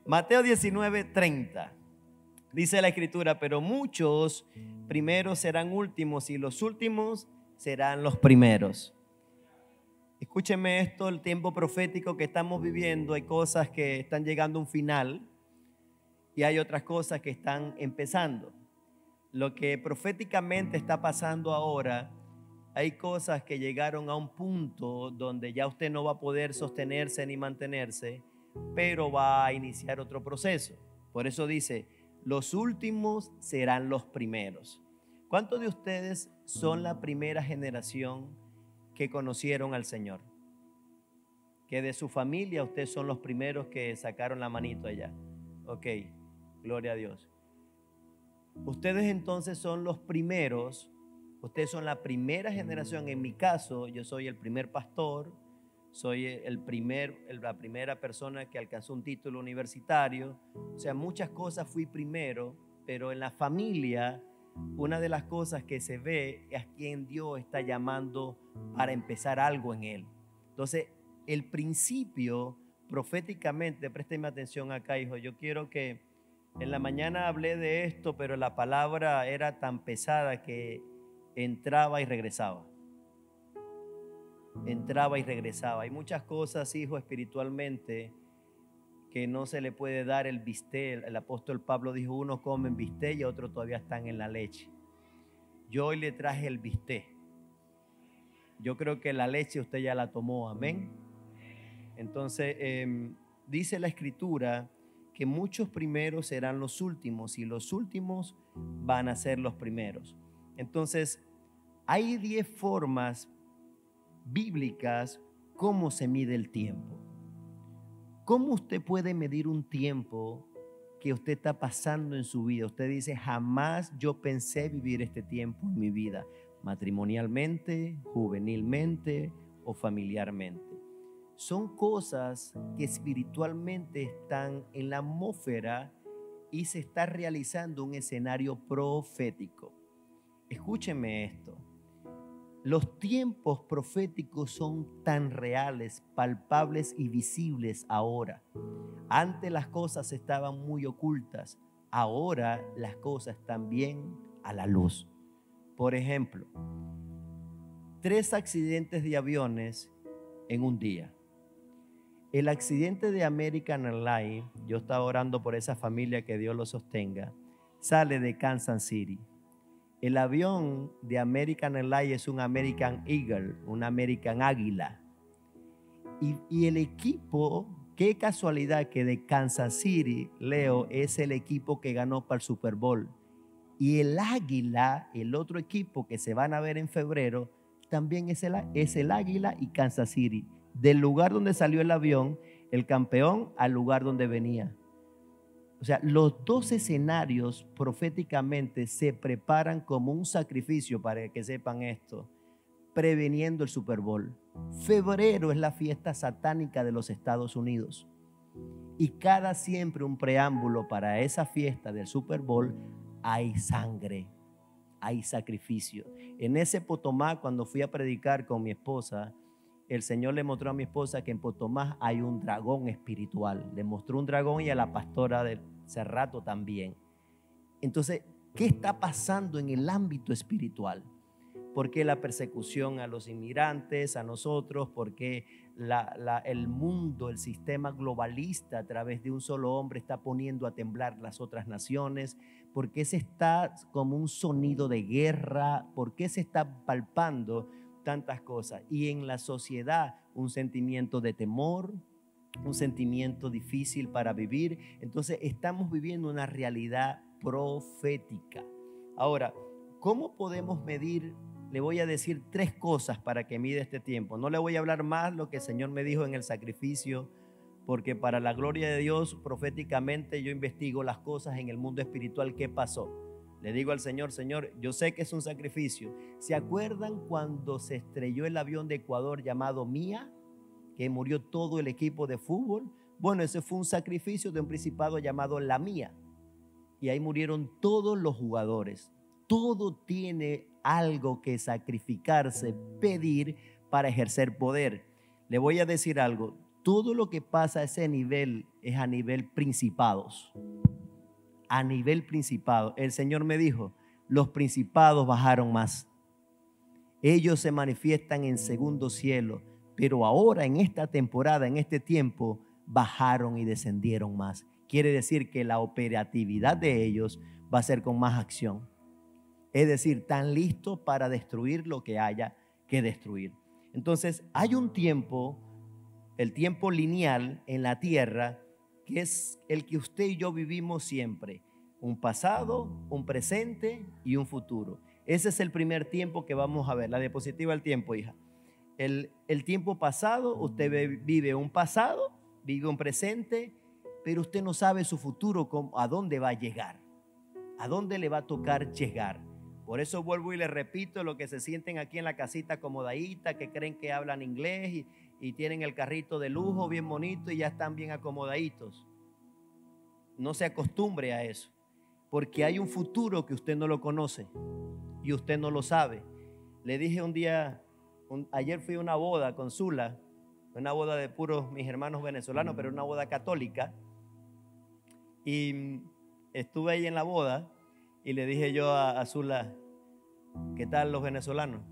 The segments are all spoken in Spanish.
Mateo 19:30. Dice la Escritura, pero muchos primeros serán últimos y los últimos serán los primeros. Escúcheme esto, el tiempo profético que estamos viviendo, hay cosas que están llegando a un final y hay otras cosas que están empezando. Lo que proféticamente está pasando ahora, hay cosas que llegaron a un punto donde ya usted no va a poder sostenerse ni mantenerse, pero va a iniciar otro proceso. Por eso dice, los últimos serán los primeros. ¿Cuántos de ustedes son la primera generación que conocieron al Señor? Que de su familia ustedes son los primeros que sacaron la manito allá. Ok, gloria a Dios. Ustedes entonces son los primeros, ustedes son la primera generación. En mi caso, yo soy el primer pastor, soy la primera persona que alcanzó un título universitario. O sea, muchas cosas fui primero, pero en la familia, una de las cosas que se ve es a quien Dios está llamando para empezar algo en él. Entonces, el principio, proféticamente, présteme atención acá, hijo, yo quiero que en la mañana hablé de esto, pero la palabra era tan pesada que entraba y regresaba. Entraba y regresaba. Hay muchas cosas, hijo, espiritualmente, que no se le puede dar el bistec. El apóstol Pablo dijo, uno comen bistec y otros todavía están en la leche. Yo hoy le traje el bistec. Yo creo que la leche usted ya la tomó, amén. Entonces, dice la Escritura que muchos primeros serán los últimos y los últimos van a ser los primeros. Entonces, hay 10 formas bíblicas cómo se mide el tiempo. ¿Cómo usted puede medir un tiempo que usted está pasando en su vida? Usted dice, jamás yo pensé vivir este tiempo en mi vida, matrimonialmente, juvenilmente o familiarmente. Son cosas que espiritualmente están en la atmósfera y se está realizando un escenario profético. Escúcheme esto. Los tiempos proféticos son tan reales, palpables y visibles ahora. Antes las cosas estaban muy ocultas. Ahora las cosas están bien a la luz. Por ejemplo, 3 accidentes de aviones en un día. El accidente de American Airlines, yo estaba orando por esa familia, que Dios lo sostenga, sale de Kansas City. El avión de American Airlines es un American Eagle, un American Águila. Y el equipo, qué casualidad que de Kansas City, Leo, es el equipo que ganó para el Super Bowl. Y el Águila, el otro equipo que se van a ver en febrero, también es el Águila y Kansas City. Del lugar donde salió el avión, el campeón, al lugar donde venía. O sea, los 2 escenarios proféticamente se preparan como un sacrificio, para que sepan esto, preveniendo el Super Bowl. Febrero es la fiesta satánica de los Estados Unidos. Y cada siempre un preámbulo para esa fiesta del Super Bowl, hay sangre, hay sacrificio. En ese Potomac, cuando fui a predicar con mi esposa, el Señor le mostró a mi esposa que en Potomac hay un dragón espiritual. Le mostró un dragón y a la pastora de Cerrato también. Entonces, ¿qué está pasando en el ámbito espiritual? ¿Por qué la persecución a los inmigrantes, a nosotros? ¿Por qué el mundo, el sistema globalista a través de un solo hombre está poniendo a temblar las otras naciones? ¿Por qué se está como un sonido de guerra? ¿Por qué se está palpando tantas cosas? Y en la sociedad un sentimiento de temor, un sentimiento difícil para vivir. Entonces estamos viviendo una realidad profética. Ahora, ¿cómo podemos medir? Le voy a decir 3 cosas para que mida este tiempo. No le voy a hablar más lo que el Señor me dijo en el sacrificio, porque para la gloria de Dios, proféticamente yo investigo las cosas en el mundo espiritual. ¿Qué pasó? Le digo al Señor, Señor, yo sé que es un sacrificio. ¿Se acuerdan cuando se estrelló el avión de Ecuador llamado Mía, que murió todo el equipo de fútbol? Bueno, ese fue un sacrificio de un principado llamado La Mía. Y ahí murieron todos los jugadores. Todo tiene algo que sacrificarse, pedir para ejercer poder. Le voy a decir algo. todo lo que pasa a ese nivel es a nivel principados. A nivel principado. El Señor me dijo, los principados bajaron más. Ellos se manifiestan en segundo cielo, pero ahora en esta temporada, en este tiempo, bajaron y descendieron más. Quiere decir que la operatividad de ellos va a ser con más acción. Es decir, están listos para destruir lo que haya que destruir. Entonces, hay un tiempo, el tiempo lineal en la tierra, que es el que usted y yo vivimos siempre. Un pasado, un presente y un futuro. Ese es el primer tiempo que vamos a ver. La diapositiva del tiempo, hija. El tiempo pasado, usted vive un pasado, vive un presente, pero usted no sabe su futuro, a dónde va a llegar, a dónde le va a tocar llegar. Por eso vuelvo y le repito, lo que se sienten aquí en la casita acomodadita, que creen que hablan inglés y tienen el carrito de lujo bien bonito y ya están bien acomodaditos. No se acostumbre a eso, porque hay un futuro que usted no lo conoce y usted no lo sabe. Le dije un día, ayer fui a una boda con Zula, una boda de puros mis hermanos venezolanos, pero una boda católica. Y estuve ahí en la boda y le dije yo a Zula, ¿qué tal los venezolanos?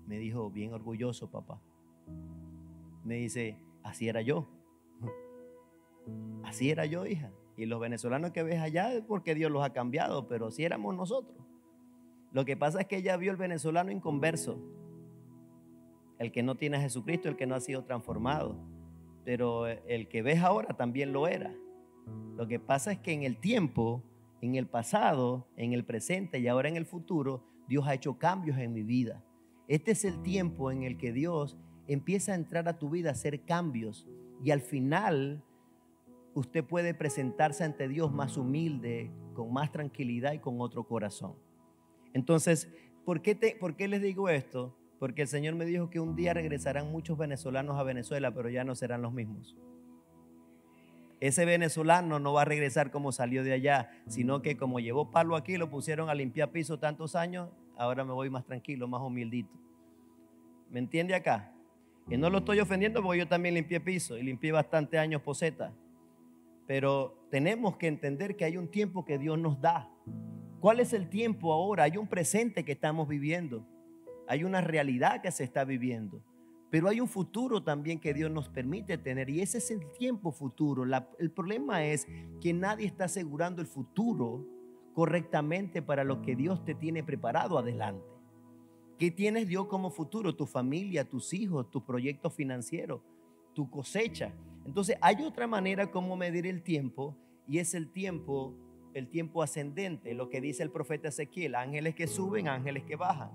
Me dijo, bien orgulloso, papá. Me dice, así era yo. Así era yo, hija. Y los venezolanos que ves allá es porque Dios los ha cambiado, pero así éramos nosotros. Lo que pasa es que ella vio el venezolano inconverso, el que no tiene a Jesucristo, el que no ha sido transformado. Pero el que ves ahora también lo era. Lo que pasa es que en el tiempo, en el pasado, en el presente y ahora en el futuro, Dios ha hecho cambios en mi vida. Este es el tiempo en el que Dios empieza a entrar a tu vida, a hacer cambios, y al final usted puede presentarse ante Dios más humilde, con más tranquilidad y con otro corazón. Entonces, ¿por qué les digo esto? Porque el Señor me dijo que un día regresarán muchos venezolanos a Venezuela, pero ya no serán los mismos. Ese venezolano no va a regresar como salió de allá, sino que como llevó palo aquí, lo pusieron a limpiar piso tantos años, ahora me voy más tranquilo, más humildito. ¿Me entiende acá? Y no lo estoy ofendiendo porque yo también limpié piso y limpié bastante años poseta. Pero tenemos que entender que hay un tiempo que Dios nos da. ¿Cuál es el tiempo ahora? Hay un presente que estamos viviendo. Hay una realidad que se está viviendo. Pero hay un futuro también que Dios nos permite tener, y ese es el tiempo futuro. El problema es que nadie está asegurando el futuro correctamente para lo que Dios te tiene preparado adelante. ¿Qué tienes Dios como futuro? Tu familia, tus hijos, tus proyectos financieros, tu cosecha. Entonces hay otra manera como medir el tiempo, y es el tiempo ascendente, lo que dice el profeta Ezequiel: ángeles que suben, ángeles que bajan.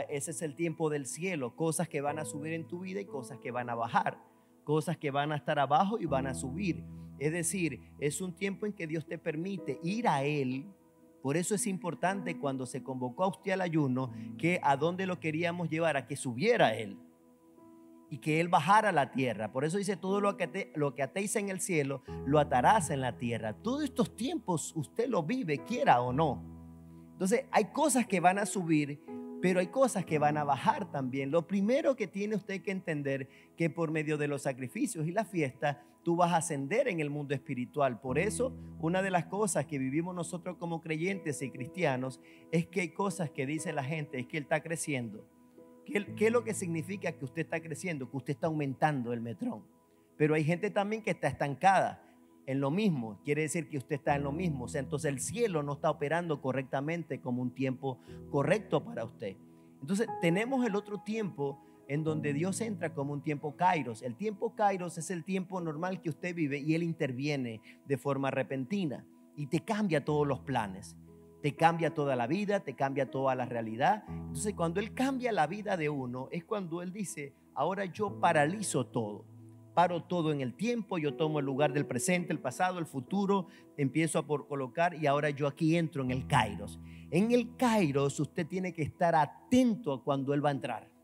Ese es el tiempo del cielo, cosas que van a subir en tu vida y cosas que van a bajar, cosas que van a estar abajo y van a subir. Es decir, es un tiempo en que Dios te permite ir a Él. Por eso es importante cuando se convocó a usted al ayuno, que a dónde lo queríamos llevar, a que subiera Él y que Él bajara a la tierra. Por eso dice, todo lo que atéis en el cielo, lo atarás en la tierra. Todos estos tiempos usted lo vive, quiera o no. Entonces hay cosas que van a subir, pero hay cosas que van a bajar también. Lo primero que tiene usted que entender, que por medio de los sacrificios y la fiesta, tú vas a ascender en el mundo espiritual. Por eso, una de las cosas que vivimos nosotros como creyentes y cristianos es que hay cosas que dice la gente, es que él está creciendo. ¿Qué es lo que significa que usted está creciendo? Que usted está aumentando el metrón. Pero hay gente también que está estancada en lo mismo. Quiere decir que usted está en lo mismo. O sea, entonces el cielo no está operando correctamente como un tiempo correcto para usted. Entonces tenemos el otro tiempo en donde Dios entra como un tiempo kairos. El tiempo kairos es el tiempo normal que usted vive, y Él interviene de forma repentina y te cambia todos los planes. Te cambia toda la vida, te cambia toda la realidad. Entonces cuando Él cambia la vida de uno, es cuando Él dice, ahora yo paralizo todo. Paro todo en el tiempo, yo tomo el lugar del presente, el pasado, el futuro, empiezo a colocar, y ahora yo aquí entro en el kairos. En el kairos usted tiene que estar atento a cuando Él va a entrar.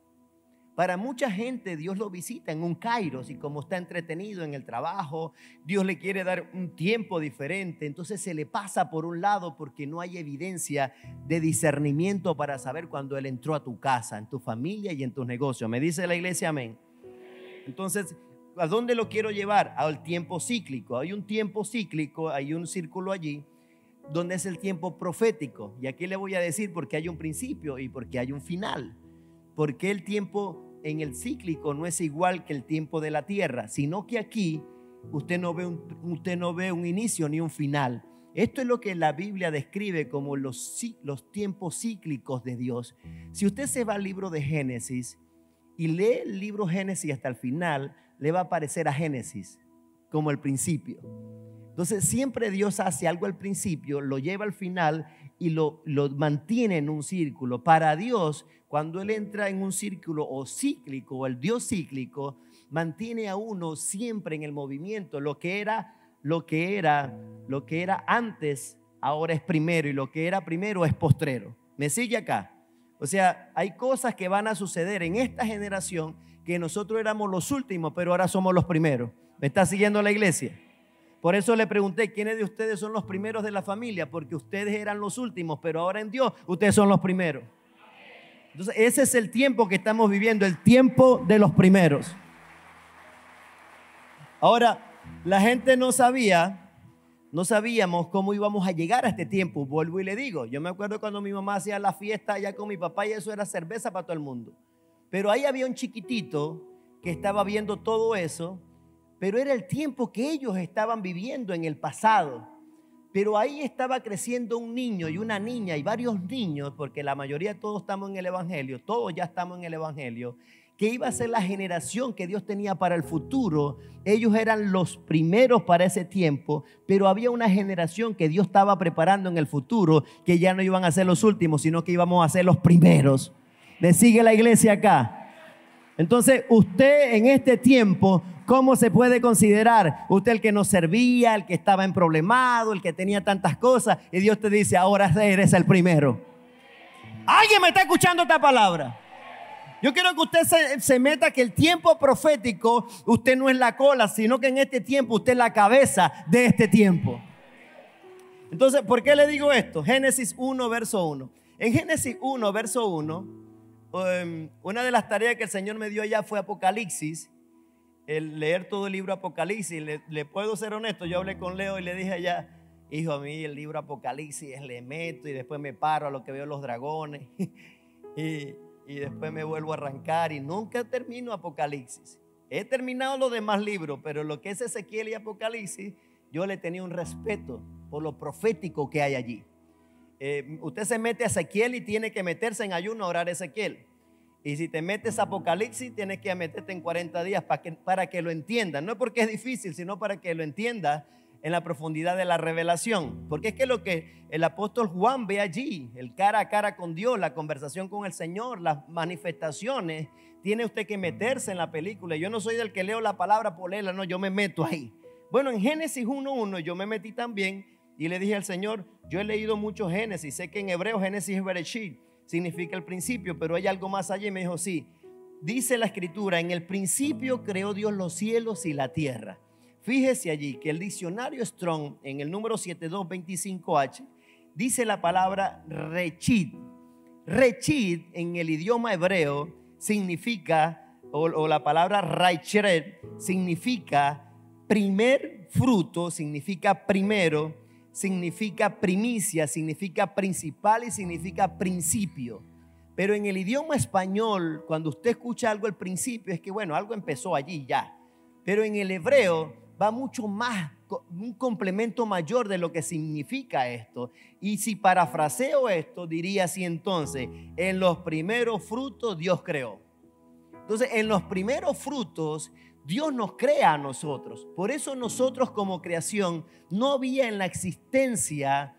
Para mucha gente Dios lo visita en un kairos, y como está entretenido en el trabajo, Dios le quiere dar un tiempo diferente, entonces se le pasa por un lado porque no hay evidencia de discernimiento para saber cuando Él entró a tu casa, en tu familia y en tus negocios. ¿Me dice la iglesia amén? Entonces ¿A dónde lo quiero llevar? Al tiempo cíclico. Hay un tiempo cíclico, hay un círculo allí, donde es el tiempo profético. Y aquí le voy a decir por qué hay un principio y por qué hay un final. Porque el tiempo en el cíclico no es igual que el tiempo de la tierra, sino que aquí usted no ve un inicio ni un final. Esto es lo que la Biblia describe como los tiempos cíclicos de Dios. Si usted se va al libro de Génesis y lee el libro Génesis hasta el final, le va a parecer a Génesis como el principio. Entonces siempre Dios hace algo al principio, lo lleva al final y lo mantiene en un círculo. Para Dios, cuando Él entra en un círculo o cíclico, o el Dios cíclico, mantiene a uno siempre en el movimiento. Lo que era antes, ahora es primero, y lo que era primero es postrero. ¿Me sigue acá? O sea, hay cosas que van a suceder en esta generación que nosotros éramos los últimos, pero ahora somos los primeros. ¿Me está siguiendo la iglesia? Por eso le pregunté, ¿quiénes de ustedes son los primeros de la familia? Porque ustedes eran los últimos, pero ahora en Dios ustedes son los primeros. Entonces ese es el tiempo que estamos viviendo, el tiempo de los primeros. Ahora, la gente no sabíamos cómo íbamos a llegar a este tiempo. Vuelvo y le digo, yo me acuerdo cuando mi mamá hacía la fiesta allá con mi papá y eso era cerveza para todo el mundo. Pero ahí había un chiquitito que estaba viendo todo eso, pero era el tiempo que ellos estaban viviendo en el pasado. Pero ahí estaba creciendo un niño y una niña y varios niños, porque la mayoría todos estamos en el Evangelio, todos ya estamos en el Evangelio, que iba a ser la generación que Dios tenía para el futuro. Ellos eran los primeros para ese tiempo, pero había una generación que Dios estaba preparando en el futuro, que ya no iban a ser los últimos, sino que íbamos a ser los primeros. ¿Me sigue la iglesia acá? Entonces, usted en este tiempo, ¿cómo se puede considerar? Usted el que no servía, el que estaba emproblemado, el que tenía tantas cosas, y Dios te dice, ahora eres el primero. ¿Alguien me está escuchando esta palabra? Yo quiero que usted se meta que el tiempo profético, usted no es la cola, sino que en este tiempo usted es la cabeza de este tiempo. Entonces, ¿por qué le digo esto? Génesis 1, verso 1. En Génesis 1, verso 1, una de las tareas que el Señor me dio allá fue Apocalipsis, el leer todo el libro Apocalipsis. Le puedo ser honesto, yo hablé con Leo y le dije allá, hijo, a mí el libro Apocalipsis le meto y después me paro a lo que veo los dragones y después me vuelvo a arrancar y nunca termino Apocalipsis. He terminado los demás libros, pero lo que es Ezequiel y Apocalipsis, yo le tenía un respeto por lo profético que hay allí. Usted se mete a Ezequiel y tiene que meterse en ayuno a orar a Ezequiel. Y si te metes a Apocalipsis, tienes que meterte en 40 días para que lo entiendas. No es porque es difícil, sino para que lo entiendas en la profundidad de la revelación. Porque es que lo que el apóstol Juan ve allí, el cara a cara con Dios, la conversación con el Señor, las manifestaciones, tiene usted que meterse en la película. Yo no soy del que leo la palabra por leerla, no, yo me meto ahí. Bueno, en Génesis 1:1 yo me metí también y le dije al Señor, yo he leído mucho Génesis, sé que en hebreo Génesis es Bereshit, significa el principio, pero hay algo más allá. Y me dijo, sí, dice la escritura, en el principio creó Dios los cielos y la tierra. Fíjese allí que el diccionario Strong, en el número 7225H, dice la palabra rechit. Rechit en el idioma hebreo significa, o la palabra raicheret, significa primer fruto, significa primero, significa primicia, significa principal y significa principio. Pero en el idioma español, cuando usted escucha algo al principio, es que bueno, algo empezó allí ya. Pero en el hebreo va mucho más, un complemento mayor de lo que significa esto. Y si parafraseo esto, diría así entonces, en los primeros frutos Dios creó. Entonces, en los primeros frutos Dios nos crea a nosotros. Por eso nosotros como creación no había en la existencia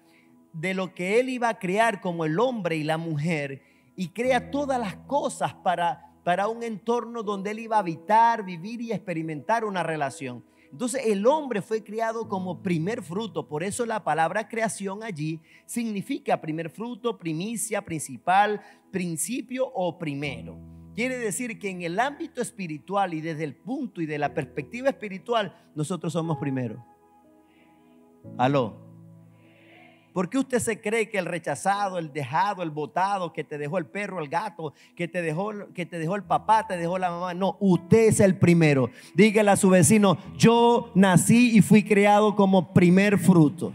de lo que Él iba a crear como el hombre y la mujer, y crea todas las cosas para un entorno donde Él iba a habitar, vivir y experimentar una relación. Entonces el hombre fue creado como primer fruto. Por eso la palabra creación allí significa primer fruto, primicia, principal, principio o primero. Quiere decir que en el ámbito espiritual y desde el punto y de la perspectiva espiritual, nosotros somos primero. Aló. ¿Por qué usted se cree que el rechazado, el dejado, el botado, que te dejó el perro, el gato, que te dejó el papá, te dejó la mamá? No, usted es el primero. Dígale a su vecino: yo nací y fui creado como primer fruto.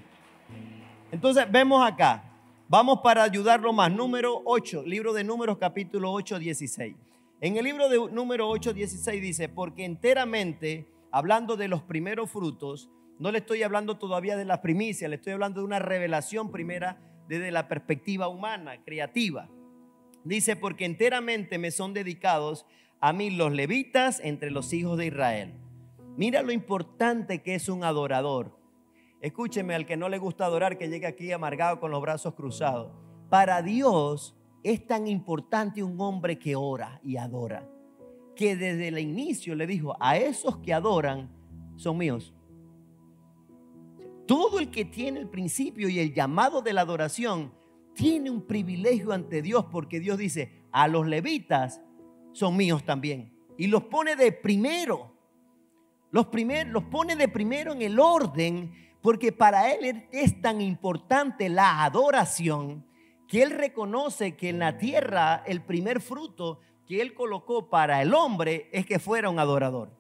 Entonces vemos acá, vamos para ayudarlo más. Número 8, libro de Números, capítulo 8, 16. En el libro de Número 8, 16 dice: porque enteramente, hablando de los primeros frutos, no le estoy hablando todavía de las primicias, le estoy hablando de una revelación primera desde la perspectiva humana, creativa. Dice: porque enteramente me son dedicados a mí los levitas entre los hijos de Israel. Mira lo importante que es un adorador. Escúcheme, al que no le gusta adorar, que llegue aquí amargado con los brazos cruzados. Para Dios es tan importante un hombre que ora y adora, que desde el inicio le dijo: a esos que adoran son míos. Todo el que tiene el principio y el llamado de la adoración tiene un privilegio ante Dios, porque Dios dice: a los levitas son míos también. Y los pone de primero. Los pone de primero en el orden, porque para Él es tan importante la adoración, que Él reconoce que en la tierra el primer fruto que Él colocó para el hombre es que fuera un adorador.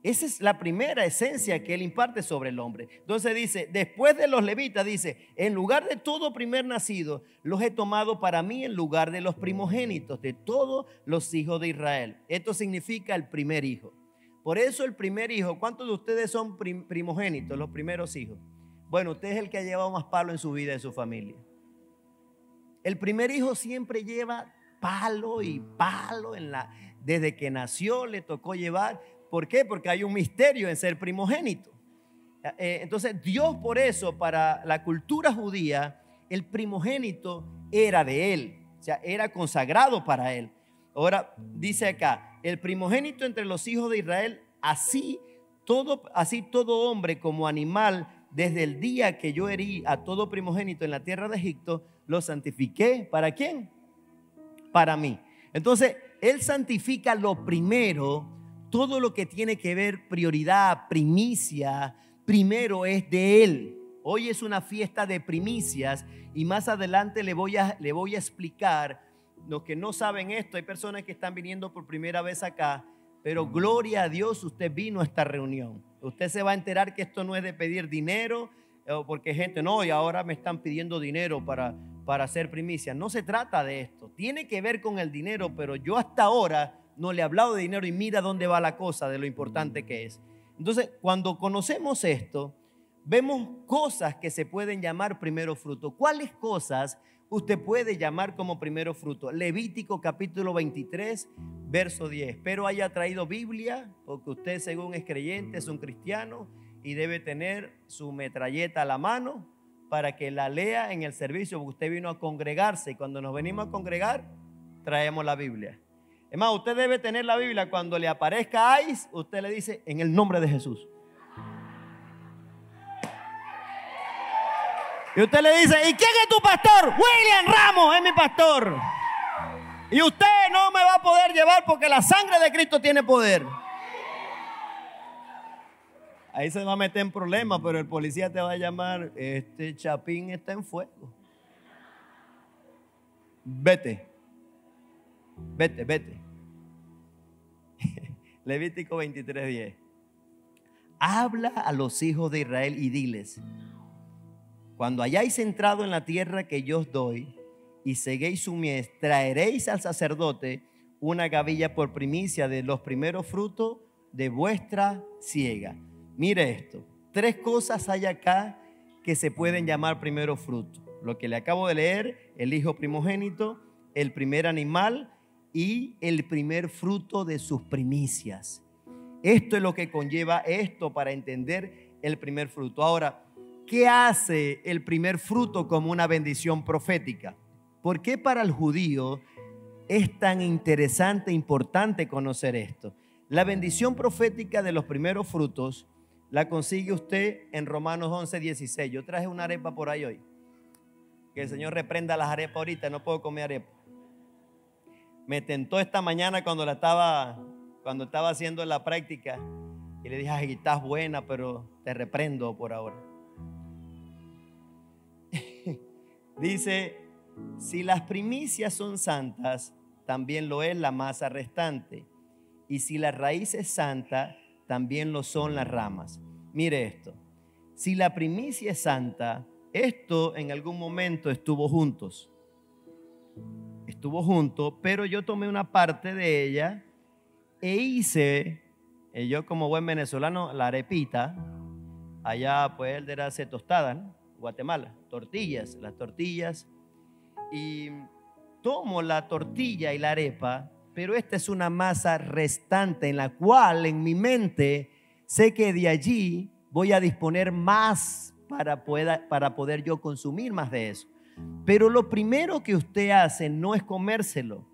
Esa es la primera esencia que Él imparte sobre el hombre. Entonces dice: después de los levitas, dice: en lugar de todo primer nacido, los he tomado para mí en lugar de los primogénitos de todos los hijos de Israel. Esto significa el primer hijo. Por eso el primer hijo. ¿Cuántos de ustedes son primogénitos, los primeros hijos? Bueno, usted es el que ha llevado más palo en su vida y en su familia. El primer hijo siempre lleva palo y palo desde que nació le tocó llevar. ¿Por qué? Porque hay un misterio en ser primogénito. Entonces Dios, por eso, para la cultura judía, el primogénito era de Él, o sea, era consagrado para Él. Ahora dice acá: el primogénito entre los hijos de Israel, así todo hombre como animal, desde el día que yo herí a todo primogénito en la tierra de Egipto, lo santifiqué. ¿Para quién? Para mí. Entonces Él santifica lo primero. Todo lo que tiene que ver prioridad, primicia, primero es de Él. Hoy es una fiesta de primicias y más adelante le voy a explicar. Los que no saben esto, hay personas que están viniendo por primera vez acá, pero gloria a Dios, usted vino a esta reunión. Usted se va a enterar que esto no es de pedir dinero, porque gente, no, y ahora me están pidiendo dinero para hacer primicias. No se trata de esto, tiene que ver con el dinero, pero yo hasta ahora no le he hablado de dinero y mira dónde va la cosa, de lo importante que es. Entonces, cuando conocemos esto, vemos cosas que se pueden llamar primero fruto. ¿Cuáles cosas usted puede llamar como primero fruto? Levítico capítulo 23, verso 10. Espero haya traído Biblia, porque usted, según es creyente, es un cristiano y debe tener su metralleta a la mano para que la lea en el servicio, porque usted vino a congregarse y cuando nos venimos a congregar traemos la Biblia. Es más, usted debe tener la Biblia. Cuando le aparezca ICE, usted le dice: en el nombre de Jesús. Y usted le dice: ¿y quién es tu pastor? William Ramos es mi pastor. Y usted no me va a poder llevar porque la sangre de Cristo tiene poder. Ahí se va a meter en problemas, pero el policía te va a llamar: este chapín está en fuego. Vete. Levítico 23:10. Habla a los hijos de Israel y diles: cuando hayáis entrado en la tierra que yo os doy y seguéis su mies, traeréis al sacerdote una gavilla por primicia de los primeros frutos de vuestra siega. Mire esto, 3 cosas hay acá que se pueden llamar primero fruto. Lo que le acabo de leer: el hijo primogénito, el primer animal y el primer fruto de sus primicias. Esto es lo que conlleva esto para entender el primer fruto. Ahora, ¿qué hace el primer fruto como una bendición profética? ¿Por qué para el judío es tan interesante e importante conocer esto? La bendición profética de los primeros frutos la consigue usted en Romanos 11:16. Yo traje una arepa por ahí hoy. Que el Señor reprenda las arepas ahorita, no puedo comer arepa. Me tentó esta mañana cuando estaba haciendo la práctica y le dije: ay, estás buena, pero te reprendo por ahora. Dice, si las primicias son santas, también lo es la masa restante. Y si la raíz es santa, también lo son las ramas. Mire esto. Si la primicia es santa, esto en algún momento estuvo juntos. Estuvo junto, pero yo tomé una parte de ella e hice, yo como buen venezolano, la arepita. Allá pues él era hacer tostada, ¿no? Guatemala, tortillas, las tortillas. Y tomo la tortilla y la arepa, pero esta es una masa restante en la cual en mi mente sé que de allí voy a disponer más para poder yo consumir más de eso. Pero lo primero que usted hace no es comérselo.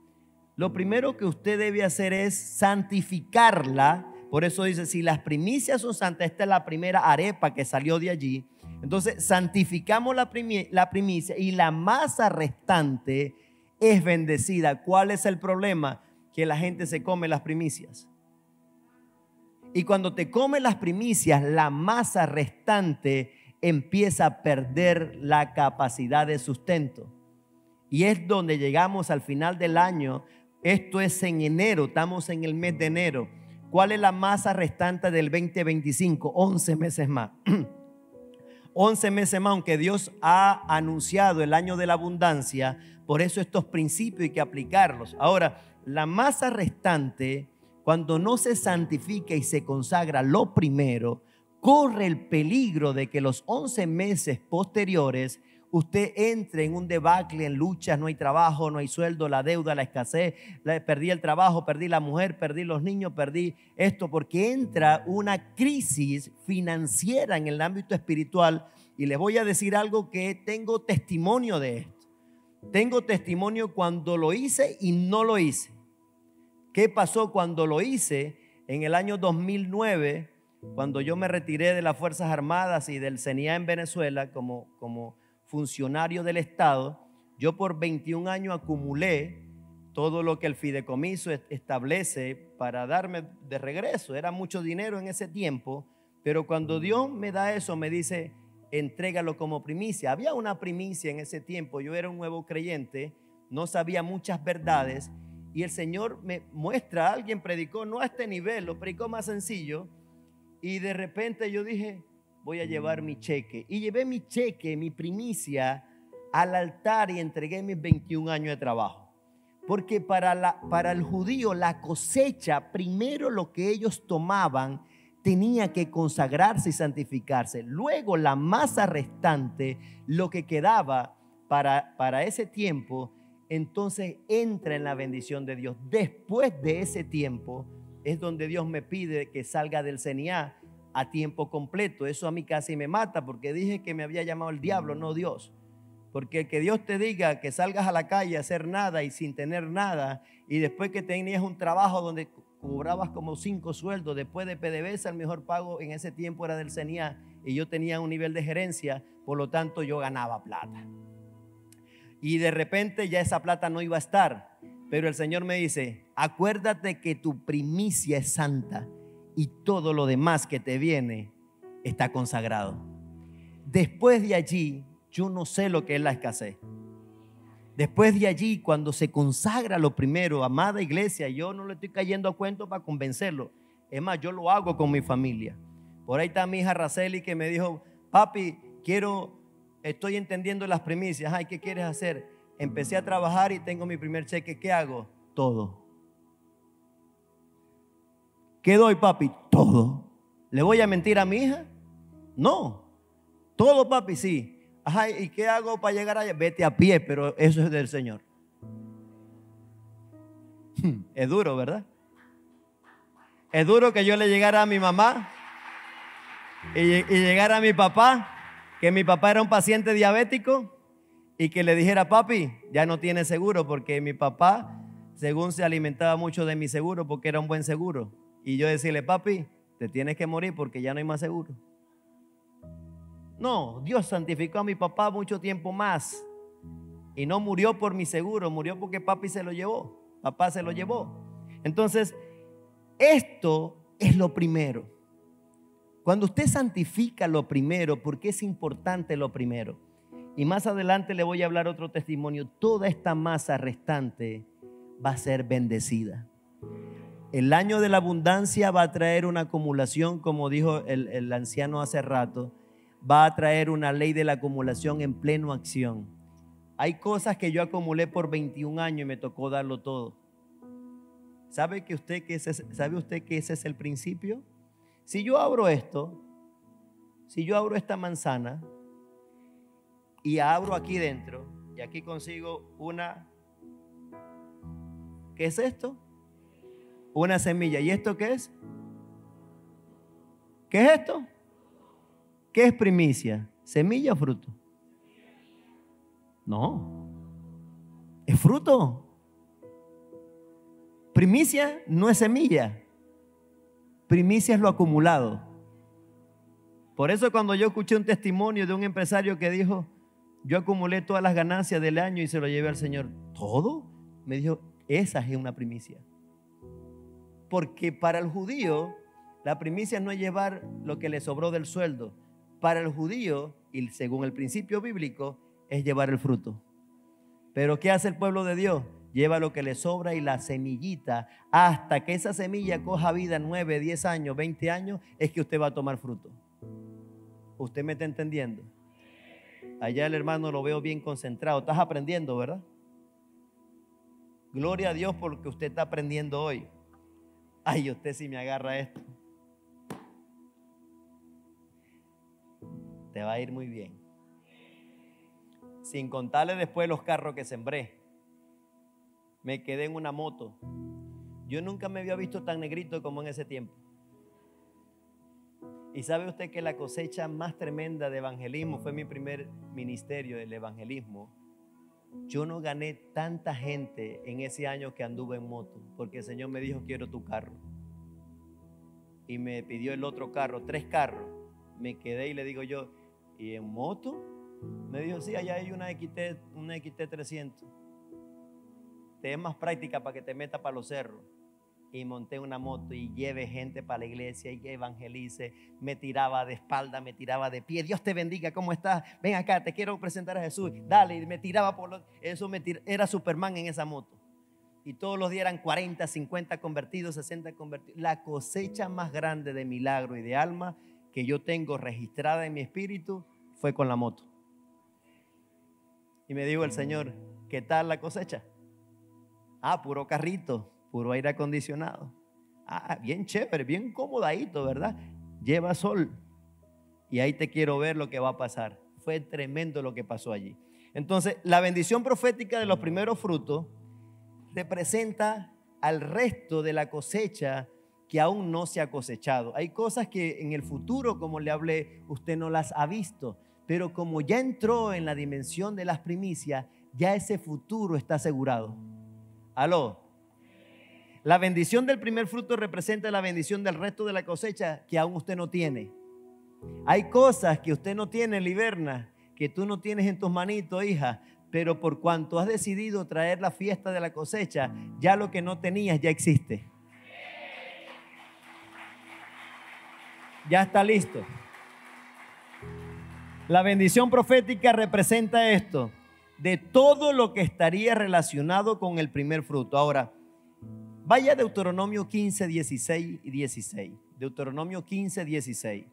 Lo primero que usted debe hacer es santificarla. Por eso dice, si las primicias son santas, esta es la primera arepa que salió de allí. Entonces santificamos la primicia y la masa restante es bendecida. ¿Cuál es el problema? Que la gente se come las primicias. Y cuando te comes las primicias, la masa restante empieza a perder la capacidad de sustento. Y es donde llegamos al final del año. Esto es en enero, estamos en el mes de enero. ¿Cuál es la masa restante del 2025? 11 meses más. 11 meses más, aunque Dios ha anunciado el año de la abundancia. Por eso estos principios hay que aplicarlos. Ahora, la masa restante, cuando no se santifica y se consagra lo primero, corre el peligro de que los 11 meses posteriores usted entre en un debacle, en luchas, no hay trabajo, no hay sueldo, la deuda, la escasez, perdí el trabajo, perdí la mujer, perdí los niños, perdí esto, porque entra una crisis financiera en el ámbito espiritual. Y les voy a decir algo que tengo testimonio de esto. Tengo testimonio cuando lo hice y no lo hice. ¿Qué pasó cuando lo hice? En el año 2009, cuando yo me retiré de las Fuerzas Armadas y del CENIA en Venezuela como funcionario del Estado, yo por 21 años acumulé todo lo que el fideicomiso establece para darme de regreso. Era mucho dinero en ese tiempo, pero cuando Dios me da eso, me dice, entrégalo como primicia. Había una primicia en ese tiempo. Yo era un nuevo creyente, no sabía muchas verdades, y el Señor me muestra, alguien predicó, no a este nivel, lo predicó más sencillo, y de repente yo dije, voy a llevar mi cheque. Y llevé mi cheque, mi primicia, al altar y entregué mis 21 años de trabajo. Porque para el judío la cosecha, primero lo que ellos tomaban, tenía que consagrarse y santificarse. Luego la masa restante, lo que quedaba para ese tiempo, entonces entra en la bendición de Dios. Después de ese tiempo es donde Dios me pide que salga del CENIA a tiempo completo. Eso a mí casi me mata, porque dije que me había llamado el diablo, no Dios. Porque que Dios te diga que salgas a la calle a hacer nada y sin tener nada, y después que tenías un trabajo donde cobrabas como 5 sueldos, después de PDVSA el mejor pago en ese tiempo era del CENIA, y yo tenía un nivel de gerencia, por lo tanto yo ganaba plata. Y de repente ya esa plata no iba a estar, pero el Señor me dice, acuérdate que tu primicia es santa y todo lo demás que te viene está consagrado. Después de allí, yo no sé lo que es la escasez. Después de allí, cuando se consagra lo primero, amada iglesia, yo no le estoy cayendo a cuento para convencerlo. Es más, yo lo hago con mi familia. Por ahí está mi hija Raceli que me dijo, papi, estoy entendiendo las primicias. Ay, ¿qué quieres hacer? Empecé a trabajar y tengo mi primer cheque. ¿Qué hago? Todo. ¿Qué doy, papi? Todo. ¿Le voy a mentir a mi hija? No. Todo, papi, sí. Ajá, ¿y qué hago para llegar allá? Vete a pie, pero eso es del Señor. Es duro, ¿verdad? Es duro que yo le llegara a mi mamá y llegara a mi papá, que mi papá era un paciente diabético, y que le dijera, papi, ya no tiene seguro, porque mi papá, según se alimentaba mucho de mi seguro, porque era un buen seguro. Y yo decirle, papi, te tienes que morir porque ya no hay más seguro. No, Dios santificó a mi papá mucho tiempo más. Y no murió por mi seguro, murió porque papi se lo llevó. Papá se lo llevó. Entonces, esto es lo primero. Cuando usted santifica lo primero, ¿por qué es importante lo primero? Y más adelante le voy a hablar otro testimonio. Toda esta masa restante va a ser bendecida. El año de la abundancia va a traer una acumulación, como dijo el anciano hace rato. Va a traer una ley de la acumulación en pleno acción. Hay cosas que yo acumulé por 21 años y me tocó darlo todo. ¿Sabe usted que ese es el principio? Si yo abro esto, si yo abro esta manzana y abro aquí dentro y aquí consigo una, ¿qué es esto? Una semilla. ¿Y esto qué es? ¿Qué es esto? ¿Qué es primicia? ¿Semilla o fruto? No, es fruto. Primicia no es semilla. Primicia es lo acumulado. Por eso cuando yo escuché un testimonio de un empresario que dijo, yo acumulé todas las ganancias del año y se lo llevé al Señor. ¿Todo? Me dijo, esa es una primicia. Porque para el judío, la primicia no es llevar lo que le sobró del sueldo. Para el judío, y según el principio bíblico, es llevar el fruto. Pero ¿qué hace el pueblo de Dios? Lleva lo que le sobra y la semillita, hasta que esa semilla coja vida 9, 10 años, 20 años, es que usted va a tomar fruto. ¿Usted me está entendiendo? Allá el hermano lo veo bien concentrado. Estás aprendiendo, ¿verdad? Gloria a Dios porque usted está aprendiendo hoy. Ay, usted si me agarra esto, te va a ir muy bien. Sin contarle después los carros que sembré. Me quedé en una moto. Yo nunca me había visto tan negrito como en ese tiempo. Y sabe usted que la cosecha más tremenda de evangelismo fue mi primer ministerio del evangelismo. Yo no gané tanta gente en ese año que anduve en moto, porque el Señor me dijo, quiero tu carro. Y me pidió el otro carro, 3 carros. Me quedé y le digo yo, ¿y en moto? Me dijo, sí, allá hay una XT 300. Te es más práctica para que te metas para los cerros. Y monté una moto y llevé gente para la iglesia y evangelice. Me tiraba de espalda, me tiraba de pie. Dios te bendiga, ¿cómo estás? Ven acá, te quiero presentar a Jesús. Dale, y me tiraba era Superman en esa moto. Y todos los días eran 40, 50 convertidos, 60 convertidos. La cosecha más grande de milagro y de alma que yo tengo registrada en mi espíritu fue con la moto. Y me dijo el Señor, ¿qué tal la cosecha? Puro carrito, puro aire acondicionado. Bien chévere, bien comodadito, ¿verdad? Lleva sol. Y ahí te quiero ver lo que va a pasar. Fue tremendo lo que pasó allí. Entonces, la bendición profética de los primeros frutos representa al resto de la cosecha que aún no se ha cosechado. Hay cosas que en el futuro, como le hablé, usted no las ha visto, pero como ya entró en la dimensión de las primicias, ya ese futuro está asegurado. ¿Aló? La bendición del primer fruto representa la bendición del resto de la cosecha que aún usted no tiene. Hay cosas que usted no tiene, Liberna, que tú no tienes en tus manitos, hija, pero por cuanto has decidido traer la fiesta de la cosecha, ya lo que no tenías ya existe. Ya está listo. La bendición profética representa esto, de todo lo que estaría relacionado con el primer fruto. Ahora, vaya a Deuteronomio 15, 16 y 16. Deuteronomio 15, 16.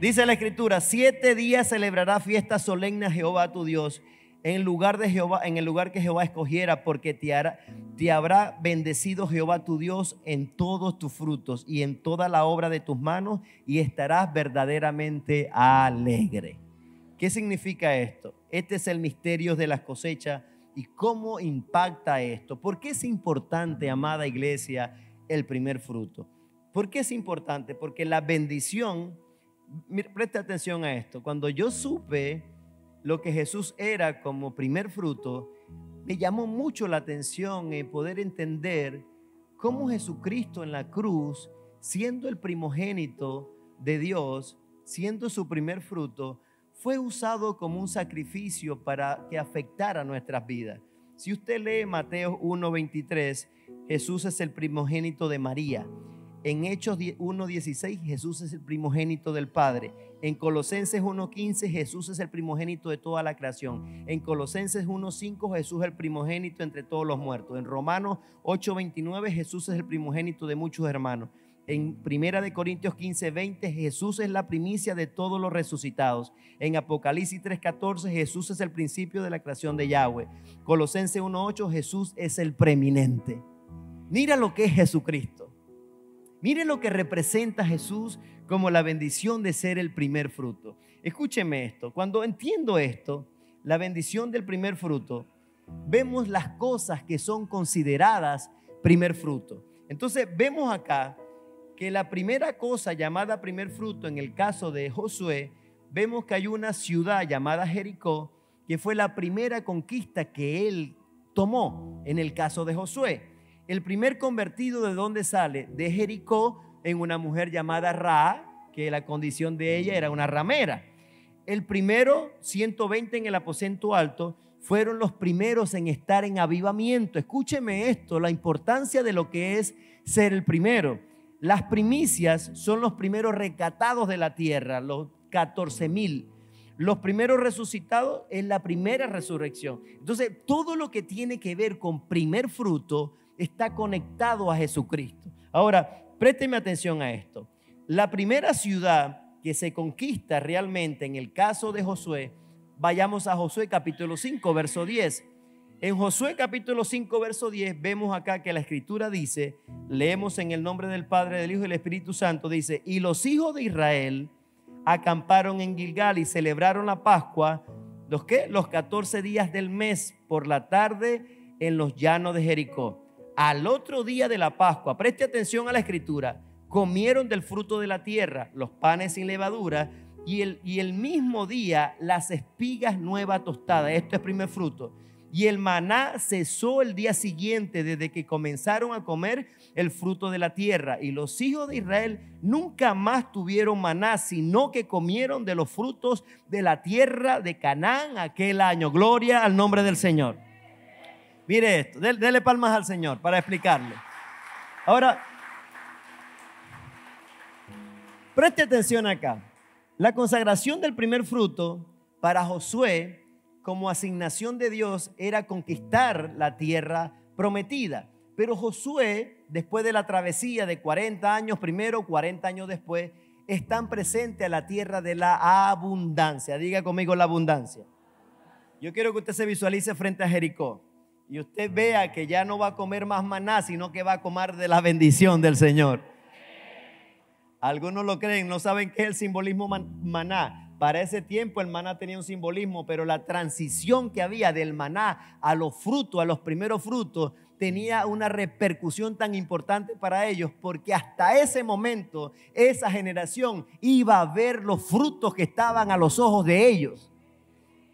Dice la Escritura, 7 días celebrará fiesta solemne a Jehová tu Dios en el lugar que Jehová escogiera, porque te habrá bendecido Jehová tu Dios en todos tus frutos y en toda la obra de tus manos, y estarás verdaderamente alegre. ¿Qué significa esto? Este es el misterio de las cosechas y cómo impacta esto. ¿Por qué es importante, amada iglesia, el primer fruto? ¿Por qué es importante? Porque la bendición, preste atención a esto, cuando yo supe lo que Jesús era como primer fruto, me llamó mucho la atención en poder entender cómo Jesucristo en la cruz, siendo el primogénito de Dios, siendo su primer fruto, fue usado como un sacrificio para que afectara nuestras vidas. Si usted lee Mateo 1:23, Jesús es el primogénito de María. En Hechos 1:16 Jesús es el primogénito del Padre. En Colosenses 1:15 Jesús es el primogénito de toda la creación. En Colosenses 1:5 Jesús es el primogénito entre todos los muertos. En Romanos 8:29 Jesús es el primogénito de muchos hermanos. En 1 Corintios 15:20 Jesús es la primicia de todos los resucitados. En Apocalipsis 3:14 Jesús es el principio de la creación de Yahweh. Colosenses 1:8 Jesús es el preeminente. Mira lo que es Jesucristo. Miren lo que representa Jesús como la bendición de ser el primer fruto. Escúcheme esto. Cuando entiendo esto, la bendición del primer fruto, vemos las cosas que son consideradas primer fruto. Entonces vemos acá que la primera cosa llamada primer fruto en el caso de Josué, vemos que hay una ciudad llamada Jericó, que fue la primera conquista que él tomó en el caso de Josué. El primer convertido, ¿de dónde sale? De Jericó, en una mujer llamada Ra, que la condición de ella era una ramera. El primero, 120 en el aposento alto, fueron los primeros en estar en avivamiento. Escúcheme esto, la importancia de lo que es ser el primero. Las primicias son los primeros rescatados de la tierra, los 14,000. Los primeros resucitados es la primera resurrección. Entonces, todo lo que tiene que ver con primer fruto está conectado a Jesucristo. Ahora, présteme atención a esto. La primera ciudad que se conquista realmente en el caso de Josué, vayamos a Josué capítulo 5, verso 10. En Josué capítulo 5, verso 10, vemos acá que la escritura dice, leemos en el nombre del Padre, del Hijo y del Espíritu Santo, dice, y los hijos de Israel acamparon en Gilgal y celebraron la Pascua, ¿los qué? Los 14 días del mes por la tarde en los llanos de Jericó. Al otro día de la Pascua, preste atención a la escritura, comieron del fruto de la tierra, los panes sin levadura, y el mismo día las espigas nuevas tostadas. Esto es primer fruto. Y el maná cesó el día siguiente desde que comenzaron a comer el fruto de la tierra. Y los hijos de Israel nunca más tuvieron maná, sino que comieron de los frutos de la tierra de Canaán aquel año. Gloria al nombre del Señor. Mire esto, dele palmas al Señor para explicarle. Ahora, preste atención acá. La consagración del primer fruto para Josué como asignación de Dios era conquistar la tierra prometida. Pero Josué, después de la travesía de 40 años primero, 40 años después, están presentes a la tierra de la abundancia. Diga conmigo la abundancia. Yo quiero que usted se visualice frente a Jericó y usted vea que ya no va a comer más maná, sino que va a comer de la bendición del Señor. Algunos lo creen, no saben qué es el simbolismo maná. Para ese tiempo el maná tenía un simbolismo, pero la transición que había del maná a los frutos, a los primeros frutos, tenía una repercusión tan importante para ellos, porque hasta ese momento esa generación iba a ver los frutos que estaban a los ojos de ellos.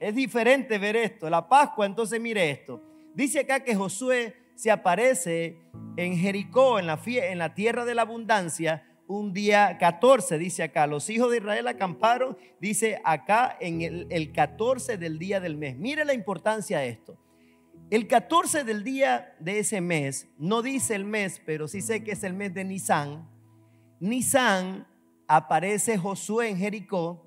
Es diferente ver esto. La Pascua, entonces mire esto. Dice acá que Josué se aparece en Jericó, en la tierra de la abundancia, un día 14, dice acá. Los hijos de Israel acamparon, dice acá, en el 14 del día del mes. Mire la importancia de esto. El 14 del día de ese mes, no dice el mes, pero sí sé que es el mes de Nisán. Nisán, aparece Josué en Jericó.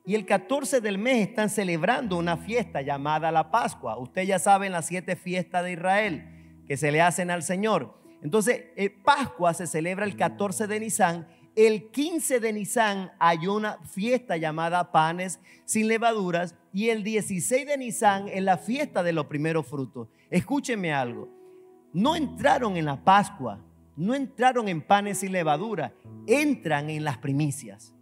Y el 14 del mes están celebrando una fiesta llamada la Pascua. Usted ya sabe las 7 fiestas de Israel que se le hacen al Señor. Entonces, Pascua se celebra el 14 de Nisán. El 15 de Nisán hay una fiesta llamada panes sin levaduras. Y el 16 de Nisán es la fiesta de los primeros frutos. Escúcheme algo. No entraron en la Pascua, no entraron en panes sin levadura, entran en las primicias.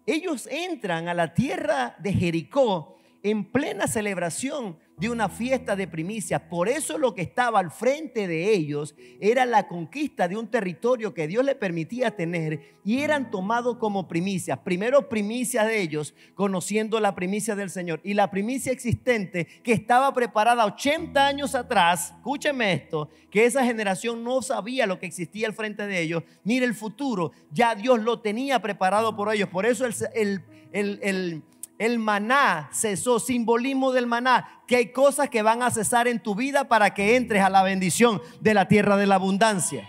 Ellos entran a la tierra de Jericó en plena celebración de una fiesta de primicias. Por eso lo que estaba al frente de ellos era la conquista de un territorio que Dios les permitía tener, y eran tomados como primicias. Primero primicias de ellos, conociendo la primicia del Señor, y la primicia existente que estaba preparada 80 años atrás. Escúcheme esto, que esa generación no sabía lo que existía al frente de ellos. Mire el futuro, ya Dios lo tenía preparado por ellos. Por eso el maná cesó, simbolismo del maná, que hay cosas que van a cesar en tu vida para que entres a la bendición de la tierra de la abundancia.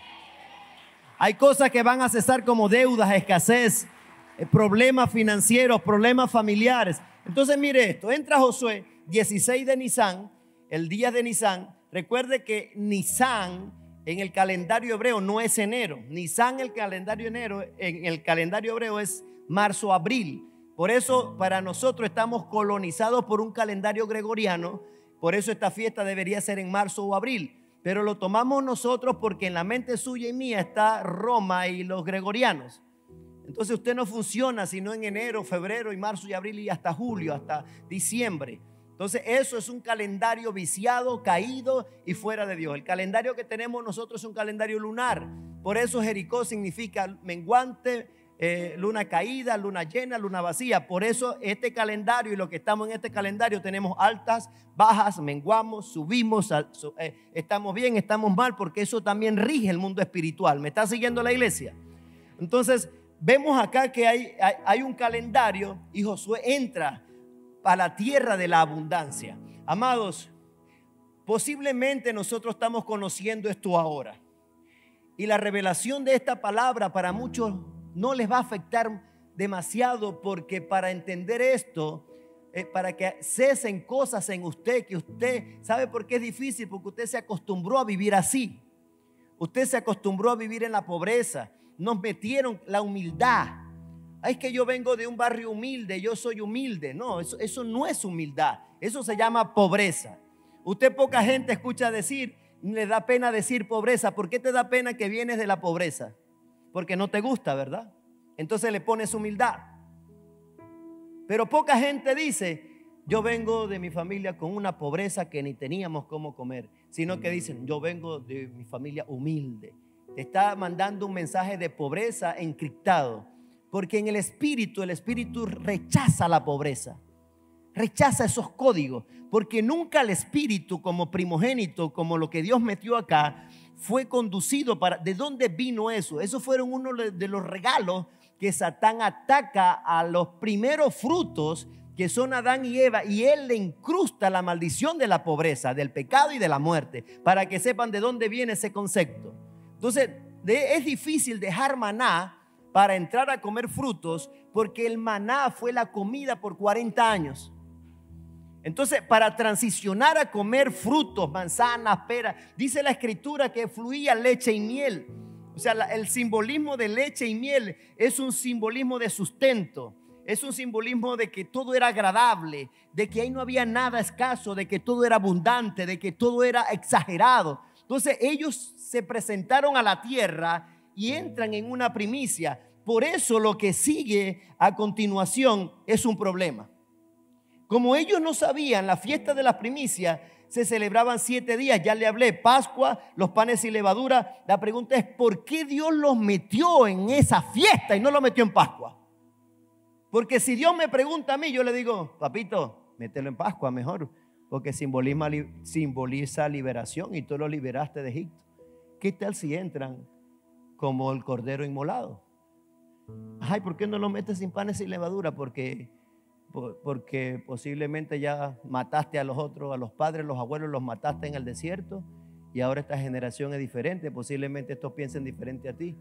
Hay cosas que van a cesar como deudas, escasez, problemas financieros, problemas familiares. Entonces mire esto, entra Josué 16 de Nisan, el día de Nisan. Recuerde que Nisan en el calendario hebreo no es enero. Nisan en el calendario hebreo es marzo-abril. Por eso para nosotros estamos colonizados por un calendario gregoriano. Por eso esta fiesta debería ser en marzo o abril. Pero lo tomamos nosotros porque en la mente suya y mía está Roma y los gregorianos. Entonces usted no funciona sino en enero, febrero y marzo y abril y hasta julio, hasta diciembre. Entonces eso es un calendario viciado, caído y fuera de Dios. El calendario que tenemos nosotros es un calendario lunar. Por eso Jericó significa menguante, luna caída, luna llena, luna vacía. Por eso este calendario y lo que estamos en este calendario tenemos altas, bajas, menguamos, subimos, estamos bien, estamos mal, porque eso también rige el mundo espiritual. ¿Me está siguiendo la iglesia? Entonces vemos acá que hay un calendario y Josué entra a la tierra de la abundancia. Amados, posiblemente nosotros estamos conociendo esto ahora y la revelación de esta palabra para muchos no les va a afectar demasiado, porque para entender esto, para que cesen cosas en usted, que usted sabe por qué es difícil, porque usted se acostumbró a vivir así. Usted se acostumbró a vivir en la pobreza. Nos metieron la humildad. Es que yo vengo de un barrio humilde, yo soy humilde. No, eso no es humildad. Eso se llama pobreza. Usted poca gente escucha decir, le da pena decir pobreza. ¿Por qué te da pena que vienes de la pobreza? Porque no te gusta, ¿verdad? Entonces le pones humildad. Pero poca gente dice, yo vengo de mi familia con una pobreza que ni teníamos cómo comer, sino que dicen, yo vengo de mi familia humilde. Te está mandando un mensaje de pobreza encriptado, porque en el espíritu rechaza la pobreza, rechaza esos códigos, porque nunca el espíritu como primogénito, como lo que Dios metió acá, fue conducido para... ¿De dónde vino eso? Eso fueron uno de los regalos que Satán ataca a los primeros frutos, que son Adán y Eva, y él le incrusta la maldición de la pobreza, del pecado y de la muerte, para que sepan de dónde viene ese concepto. Entonces es difícil dejar maná para entrar a comer frutos, porque el maná fue la comida por 40 años. Entonces, para transicionar a comer frutos, manzanas, peras, dice la escritura que fluía leche y miel. O sea, el simbolismo de leche y miel es un simbolismo de sustento. Es un simbolismo de que todo era agradable, de que ahí no había nada escaso, de que todo era abundante, de que todo era exagerado. Entonces, ellos se presentaron a la tierra y entran en una primicia. Por eso lo que sigue a continuación es un problema. Como ellos no sabían, la fiesta de las primicias se celebraban 7 días. Ya le hablé, Pascua, los panes sin levadura. La pregunta es, ¿por qué Dios los metió en esa fiesta y no los metió en Pascua? Porque si Dios me pregunta a mí, yo le digo, papito, mételo en Pascua mejor, porque simboliza liberación y tú lo liberaste de Egipto. ¿Qué tal si entran como el cordero inmolado? Ay, ¿por qué no lo metes sin panes sin levadura? Porque posiblemente ya mataste a los otros, a los padres, los abuelos, los mataste en el desierto, y ahora esta generación es diferente. Posiblemente estos piensen diferente a ti,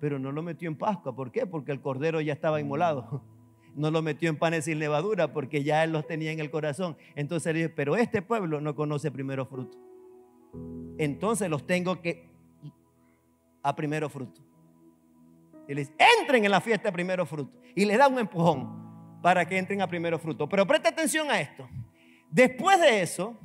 pero no lo metió en Pascua. ¿Por qué? Porque el cordero ya estaba inmolado. No lo metió en panes sin levadura porque ya él los tenía en el corazón. Entonces le dije, pero este pueblo no conoce primero fruto, entonces los tengo que a primero fruto. Y les entren en la fiesta de primero fruto, y les da un empujón para que entren a primero fruto. Pero presta atención a esto. Después de eso,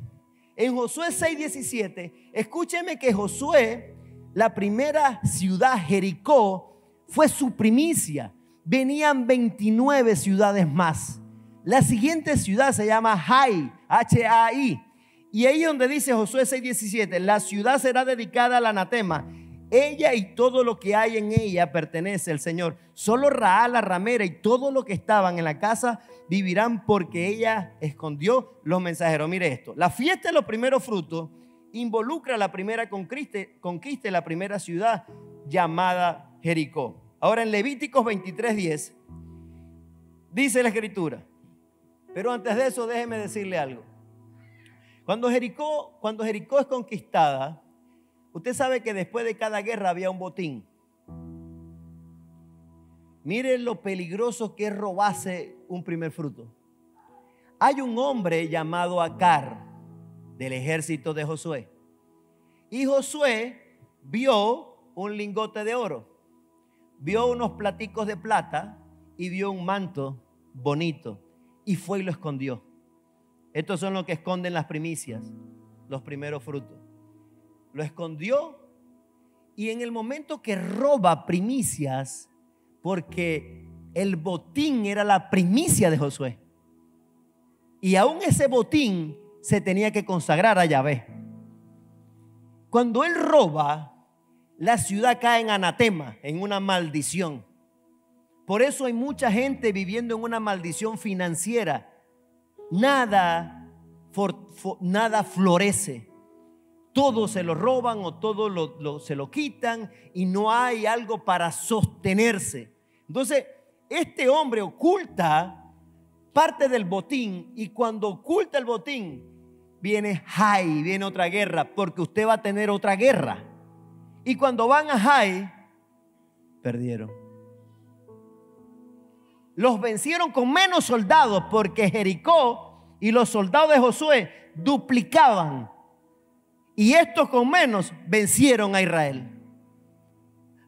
en Josué 6:17, escúcheme que Josué, la primera ciudad, Jericó, fue su primicia. Venían 29 ciudades más. La siguiente ciudad se llama Hai, H-A-I. Y ahí donde dice Josué 6:17, la ciudad será dedicada al anatema. Ella y todo lo que hay en ella pertenece al Señor. Solo Raal, la ramera, y todo lo que estaban en la casa vivirán, porque ella escondió los mensajeros. Mire esto, la fiesta de los primeros frutos involucra la primera conquista de la primera ciudad llamada Jericó. Ahora en Levíticos 23:10 dice la escritura, pero antes de eso déjeme decirle algo. Cuando Jericó es conquistada, usted sabe que después de cada guerra había un botín. Miren lo peligroso que es robarse un primer fruto. Hay un hombre llamado Acar del ejército de Josué. Y Josué vio un lingote de oro, vio unos platicos de plata y vio un manto bonito y fue y lo escondió. Estos son los que esconden las primicias, los primeros frutos. Lo escondió y en el momento que roba primicias, porque el botín era la primicia de Josué, y aún ese botín se tenía que consagrar a Yahvé. Cuando él roba, la ciudad cae en anatema, en una maldición. Por eso hay mucha gente viviendo en una maldición financiera. Nada florece. Todo se lo roban o todo se lo quitan y no hay algo para sostenerse. Entonces, este hombre oculta parte del botín y cuando oculta el botín, viene otra guerra, porque usted va a tener otra guerra. Y cuando van a Jai, perdieron. Los vencieron con menos soldados porque Jericó y los soldados de Josué duplicaban. Y estos con menos vencieron a Israel.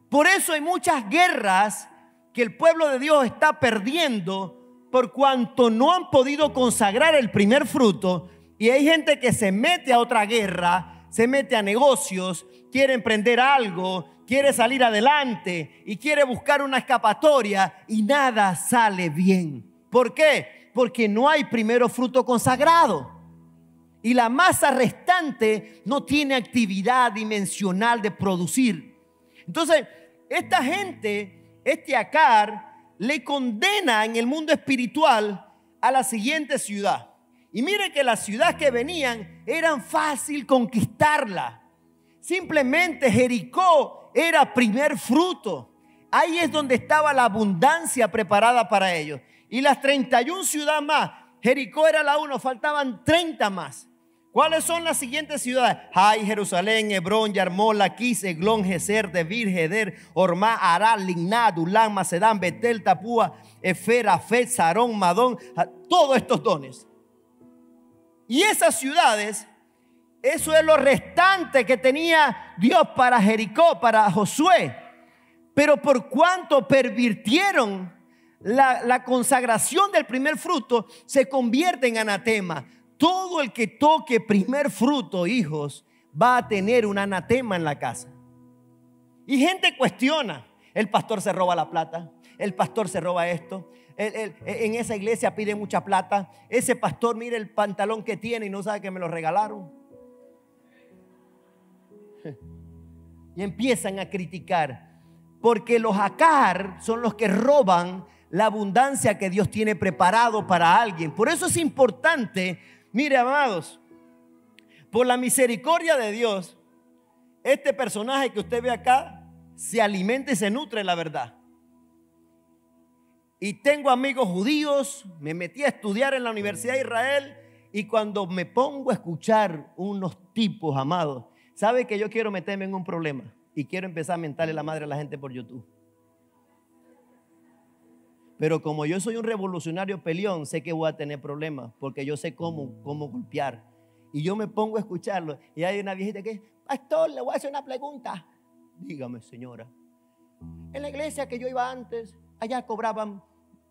Por eso hay muchas guerras que el pueblo de Dios está perdiendo por cuanto no han podido consagrar el primer fruto. Y hay gente que se mete a otra guerra, se mete a negocios, quiere emprender algo, quiere salir adelante y quiere buscar una escapatoria y nada sale bien. ¿Por qué? Porque no hay primero fruto consagrado. Y la masa restante no tiene actividad dimensional de producir. Entonces, esta gente, este Acar, le condena en el mundo espiritual a la siguiente ciudad. Y mire que las ciudades que venían eran fácil conquistarla. Simplemente Jericó era primer fruto. Ahí es donde estaba la abundancia preparada para ellos. Y las 31 ciudades más, Jericó era la 1, faltaban 30 más. ¿Cuáles son las siguientes ciudades? Jai, Jerusalén, Hebrón, Yarmol, Laquis, Eglón, Geser, Debir, Heder, Ormá, Arad, Ligná, Dulán, Macedán, Betel, Tapúa, Efer, Afet, Sarón, Madón, todos estos dones. Y esas ciudades, eso es lo restante que tenía Dios para Jericó, para Josué. Pero por cuanto pervirtieron la consagración del primer fruto, se convierte en anatema. Todo el que toque primer fruto, hijos, va a tener un anatema en la casa. Y gente cuestiona, el pastor se roba la plata, el pastor se roba esto, en esa iglesia pide mucha plata, ese pastor mire el pantalón que tiene y no sabe que me lo regalaron. Y empiezan a criticar, porque los Acar son los que roban la abundancia que Dios tiene preparado para alguien. Por eso es importante, mire amados, por la misericordia de Dios, este personaje que usted ve acá se alimenta y se nutre de la verdad. Y tengo amigos judíos, me metí a estudiar en la Universidad de Israel y cuando me pongo a escuchar unos tipos, amados, sabe que yo quiero meterme en un problema y quiero empezar a mentarle la madre a la gente por YouTube. Pero como yo soy un revolucionario peleón, sé que voy a tener problemas porque yo sé cómo golpear. Y yo me pongo a escucharlo y hay una viejita que, pastor, le voy a hacer una pregunta. Dígame, señora. En la iglesia que yo iba antes, allá cobraban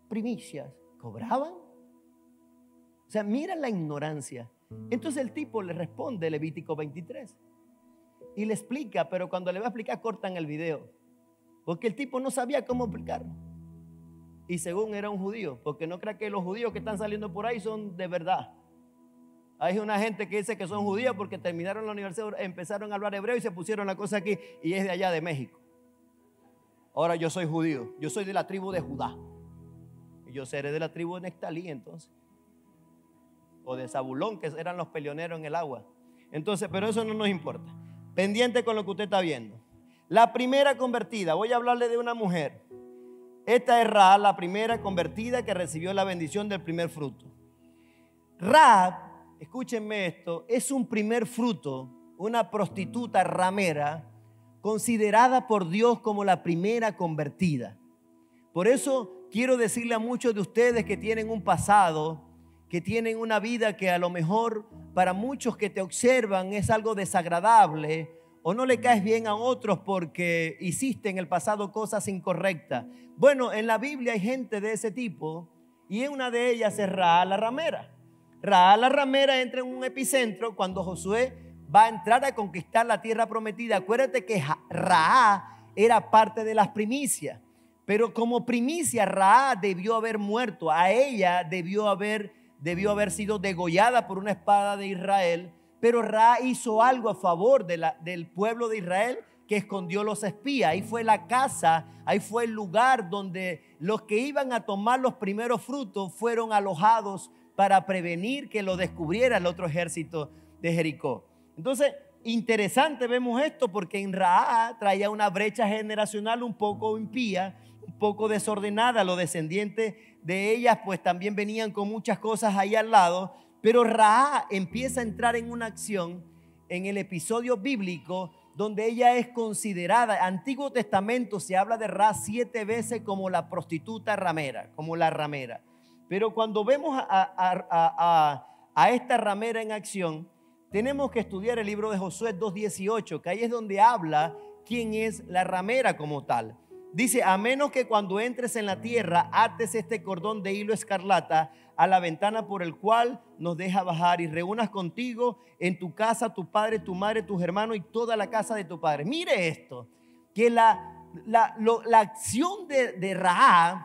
primicias. ¿Cobraban? O sea, mira la ignorancia. Entonces el tipo le responde Levítico 23 y le explica, pero cuando le va a explicar cortan el video porque el tipo no sabía cómo explicarlo. Y según era un judío, porque no crea que los judíos que están saliendo por ahí son de verdad. Hay una gente que dice que son judíos porque terminaron la universidad, empezaron a hablar hebreo y se pusieron la cosa aquí y es de allá de México. Ahora yo soy judío, yo soy de la tribu de Judá. Y yo seré de la tribu de Neftalí entonces. O de Zabulón, que eran los peleoneros en el agua. Entonces, pero eso no nos importa. Pendiente con lo que usted está viendo. La primera convertida, voy a hablarle de una mujer. Esta es Rahab, la primera convertida que recibió la bendición del primer fruto. Rahab, escúchenme esto, es un primer fruto, una prostituta ramera, considerada por Dios como la primera convertida. Por eso quiero decirle a muchos de ustedes que tienen un pasado, que tienen una vida que a lo mejor para muchos que te observan es algo desagradable, o no le caes bien a otros porque hiciste en el pasado cosas incorrectas. Bueno, en la Biblia hay gente de ese tipo, y una de ellas es Rahab la ramera. Rahab la ramera entra en un epicentro cuando Josué va a entrar a conquistar la tierra prometida. Acuérdate que Rahab era parte de las primicias, pero como primicia Rahab debió haber muerto. A ella debió haber sido degollada por una espada de Israel. Pero Rahab hizo algo a favor del pueblo de Israel, que escondió los espías. Ahí fue la casa, ahí fue el lugar donde los que iban a tomar los primeros frutos fueron alojados para prevenir que lo descubriera el otro ejército de Jericó. Entonces, interesante vemos esto, porque en Rahab traía una brecha generacional un poco impía, un poco desordenada. Los descendientes de ellas pues también venían con muchas cosas ahí al lado. Pero Rahab empieza a entrar en una acción en el episodio bíblico donde ella es considerada. Antiguo Testamento se habla de Rahab 7 veces como la prostituta ramera, como la ramera. Pero cuando vemos a esta ramera en acción, tenemos que estudiar el libro de Josué 2:18, que ahí es donde habla quién es la ramera como tal. Dice: a menos que cuando entres en la tierra ates este cordón de hilo escarlata a la ventana por el cual nos deja bajar, y reúnas contigo en tu casa tu padre, tu madre, tus hermanos y toda la casa de tu padre. Mire esto, que la acción de Rahab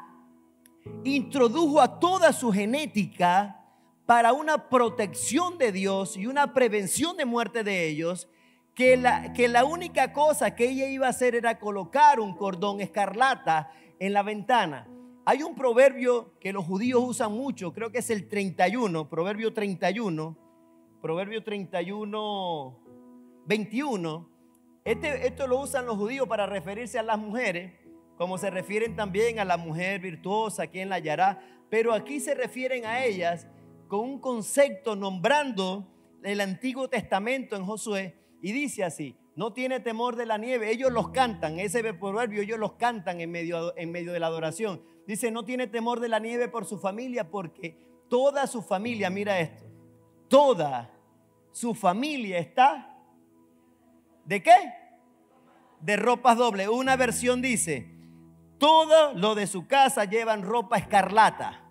introdujo a toda su genética para una protección de Dios y una prevención de muerte de ellos. Que la única cosa que ella iba a hacer era colocar un cordón escarlata en la ventana. Hay un proverbio que los judíos usan mucho, creo que es el 31, Proverbio 31, 21. Esto lo usan los judíos para referirse a las mujeres, como se refieren también a la mujer virtuosa, quien la hallará. Pero aquí se refieren a ellas con un concepto, nombrando el Antiguo Testamento en Josué. Y dice así: no tiene temor de la nieve. Ellos los cantan, ese proverbio ellos los cantan en medio de la adoración. Dice: no tiene temor de la nieve por su familia, porque toda su familia, mira esto, toda su familia está, ¿de qué? De ropas dobles. Una versión dice: todo lo de su casa llevan ropa escarlata.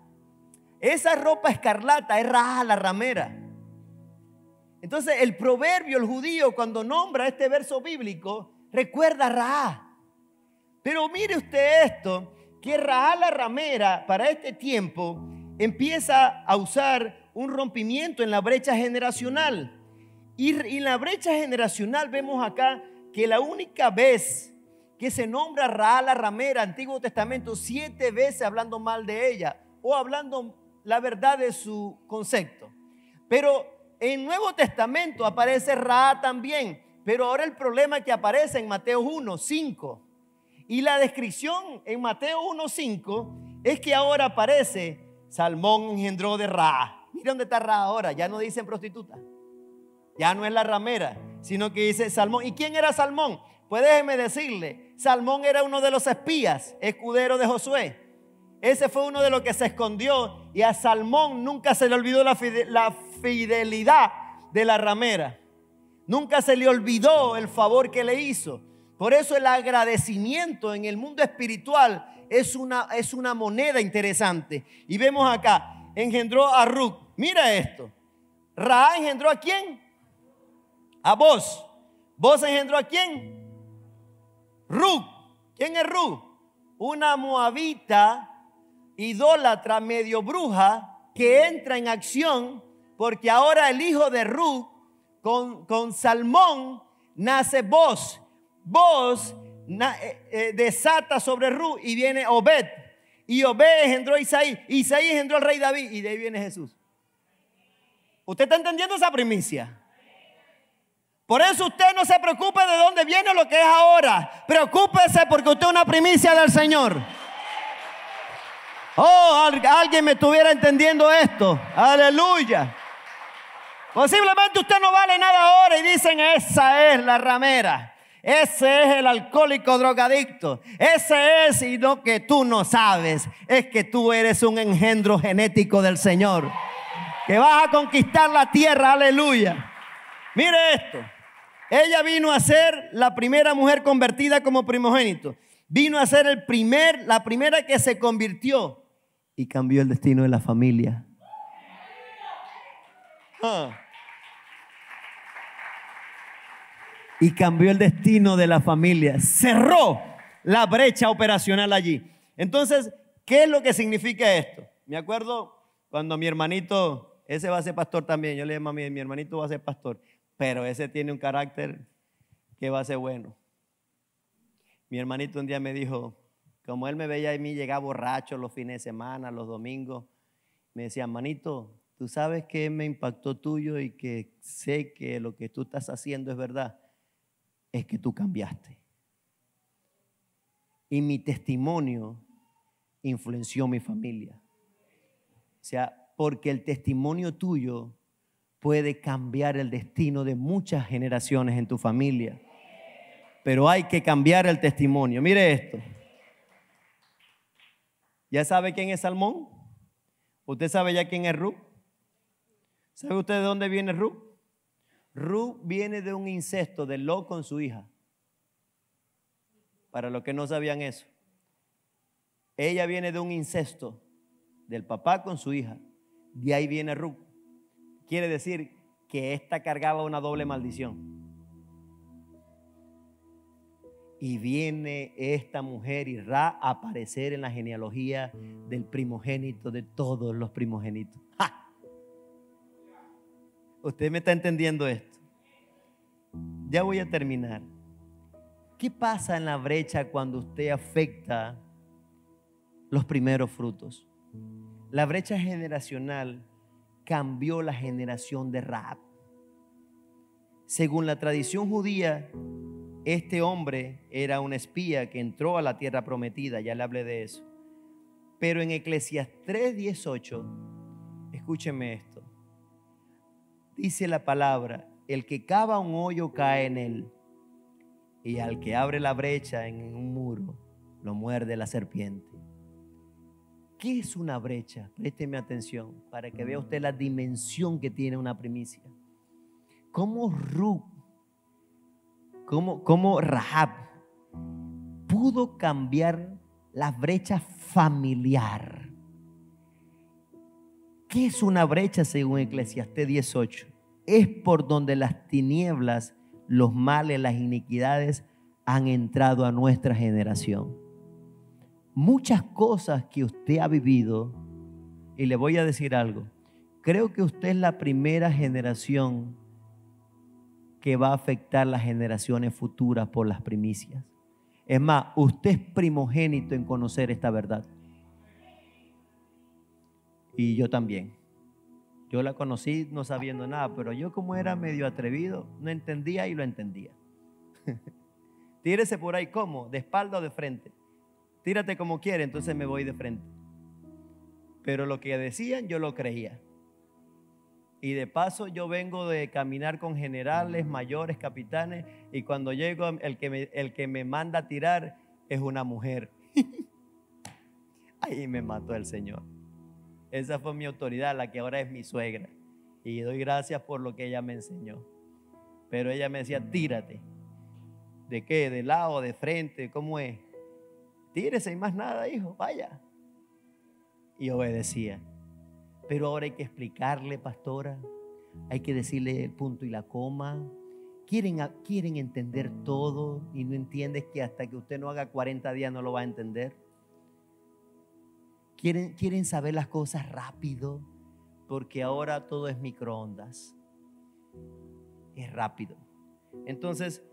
Esa ropa escarlata es Rahab la ramera. Entonces el proverbio, el judío, cuando nombra este verso bíblico, recuerda a Rahab. Pero mire usted esto, que Rahab la ramera para este tiempo empieza a usar un rompimiento en la brecha generacional. Y en la brecha generacional vemos acá que la única vez que se nombra Rahab la ramera, Antiguo Testamento, 7 veces hablando mal de ella o hablando la verdad de su concepto. Pero en Nuevo Testamento aparece Rahab también, pero ahora el problema es que aparece en Mateo 1:5. Y la descripción en Mateo 1:5 es que ahora aparece: Salmón engendró de Rahab. Mira dónde está Rahab ahora, ya no dicen prostituta, ya no es la ramera, sino que dice Salmón. ¿Y quién era Salmón? Pues déjeme decirle, Salmón era uno de los espías, escudero de Josué. Ese fue uno de los que se escondió, y a Salmón nunca se le olvidó la fidelidad de la ramera. Nunca se le olvidó el favor que le hizo. Por eso el agradecimiento en el mundo espiritual es una moneda interesante. Y vemos acá, engendró a Ruc. Mira esto. Rahab engendró ¿a quién? A Boz. Boz engendró ¿a quién? Ruc. ¿Quién es Ruc? Una moabita idólatra, medio bruja, que entra en acción, porque ahora el hijo de Ruc con Salmón nace Boz. Boz desata sobre Ruc y viene Obed. Y Obed engendró a Isaí. Isaí engendró al rey David, y de ahí viene Jesús. ¿Usted está entendiendo esa primicia? Por eso usted no se preocupe de dónde viene lo que es ahora. Preocúpese porque usted es una primicia del Señor. Oh, alguien me estuviera entendiendo esto. Aleluya. Posiblemente usted no vale nada ahora y dicen: esa es la ramera. Ese es el alcohólico drogadicto. Ese es, y no que tú no sabes, es que tú eres un engendro genético del Señor, que vas a conquistar la tierra. Aleluya. Mire esto. Ella vino a ser la primera mujer convertida como primogénito. Vino a ser la primera que se convirtió y cambió el destino de la familia. Y cambió el destino de la familia. Cerró la brecha operacional allí. Entonces, ¿qué es lo que significa esto? Me acuerdo cuando mi hermanito, ese va a ser pastor también. Yo le llamo a mi hermanito va a ser pastor. Pero ese tiene un carácter que va a ser bueno. Mi hermanito un día me dijo, como él me veía a mí llegar borracho los fines de semana, los domingos, me decía, hermanito, tú sabes que me impactó tuyo y que sé que lo que tú estás haciendo es verdad. Es que tú cambiaste. Y mi testimonio influenció mi familia. O sea, porque el testimonio tuyo puede cambiar el destino de muchas generaciones en tu familia. Pero hay que cambiar el testimonio. Mire esto. ¿Ya sabe quién es Salmón? ¿Usted sabe ya quién es Ruth? ¿Sabe usted de dónde viene Ruth? Ruth viene de un incesto de Lot con su hija. Para los que no sabían eso. Ella viene de un incesto del papá con su hija. De ahí viene Ruth. Quiere decir que esta cargaba una doble maldición. Y viene esta mujer y Ra a aparecer en la genealogía del primogénito de todos los primogénitos. ¡Ja! Usted me está entendiendo esto. Ya voy a terminar. ¿Qué pasa en la brecha cuando usted afecta los primeros frutos? La brecha generacional cambió la generación de Rahab. Según la tradición judía, este hombre era un espía que entró a la tierra prometida, ya le hablé de eso. Pero en Eclesiastés 3:18, escúcheme esto. Dice la palabra, el que cava un hoyo cae en él, y al que abre la brecha en un muro, lo muerde la serpiente. ¿Qué es una brecha? Présteme atención para que vea usted la dimensión que tiene una primicia. ¿Cómo Ruth, cómo Rahab pudo cambiar la brecha familiar? ¿Qué es una brecha según Eclesiastés 18? Es por donde las tinieblas, los males, las iniquidades han entrado a nuestra generación. Muchas cosas que usted ha vivido, y le voy a decir algo, creo que usted es la primera generación que va a afectar las generaciones futuras por las primicias. Es más, usted es primogénito en conocer esta verdad. Y yo también. Yo la conocí no sabiendo nada, pero yo como era medio atrevido, no entendía y lo entendía. Tírese por ahí, ¿cómo? ¿De espalda o de frente? Tírate como quiere, entonces me voy de frente. Pero lo que decían yo lo creía. Y de paso yo vengo de caminar con generales, mayores, capitanes, y cuando llego el que me manda a tirar es una mujer. Ahí me mató el Señor. Esa fue mi autoridad, la que ahora es mi suegra. Y doy gracias por lo que ella me enseñó. Pero ella me decía, tírate. ¿De qué? ¿De lado, de frente? ¿Cómo es? Tírese y más nada, hijo, vaya. Y obedecía. Pero ahora hay que explicarle, pastora. Hay que decirle el punto y la coma. Quieren entender todo y no entiendes que hasta que usted no haga 40 días no lo va a entender. Quieren saber las cosas rápido porque ahora todo es microondas. Es rápido. Entonces,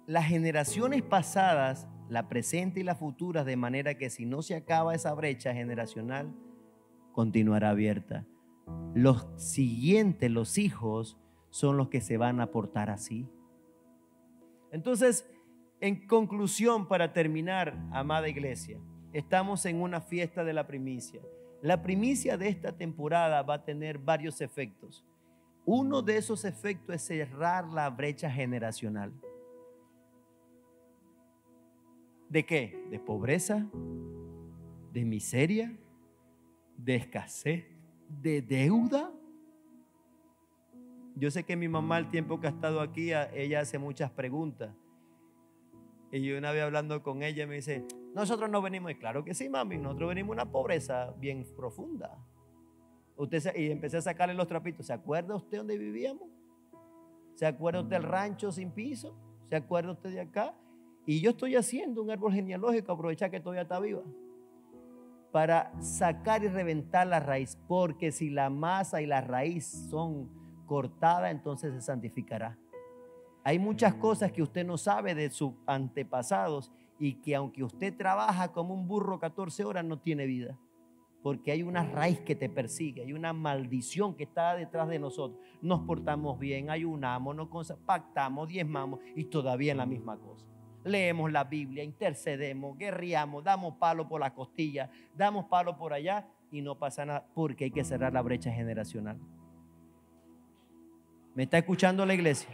las generaciones pasadas, la presente y las futuras, de manera que si no se acaba esa brecha generacional, continuará abierta. Los siguientes, los hijos, son los que se van a portar así. Entonces, en conclusión, para terminar, amada iglesia, estamos en una fiesta de la primicia. La primicia de esta temporada va a tener varios efectos. Uno de esos efectos es cerrar la brecha generacional. ¿De qué? De pobreza, de miseria, de escasez, de deuda. Yo sé que mi mamá, el tiempo que ha estado aquí, ella hace muchas preguntas. Y yo una vez hablando con ella me dice, nosotros no venimos. Y claro que sí, mami, nosotros venimos de una pobreza bien profunda. Y empecé a sacarle los trapitos. ¿Se acuerda usted dónde vivíamos? ¿Se acuerda usted del rancho sin piso? ¿Se acuerda usted de acá? Y yo estoy haciendo un árbol genealógico, aprovechar que todavía está viva, para sacar y reventar la raíz, porque si la masa y la raíz son cortadas, entonces se santificará. Hay muchas cosas que usted no sabe de sus antepasados y que aunque usted trabaja como un burro 14 horas, no tiene vida. Porque hay una raíz que te persigue, hay una maldición que está detrás de nosotros. Nos portamos bien, ayunamos, pactamos, diezmamos y todavía en la misma cosa. Leemos la Biblia, intercedemos, guerreamos, damos palo por la costilla, damos palo por allá y no pasa nada porque hay que cerrar la brecha generacional. ¿Me está escuchando la iglesia?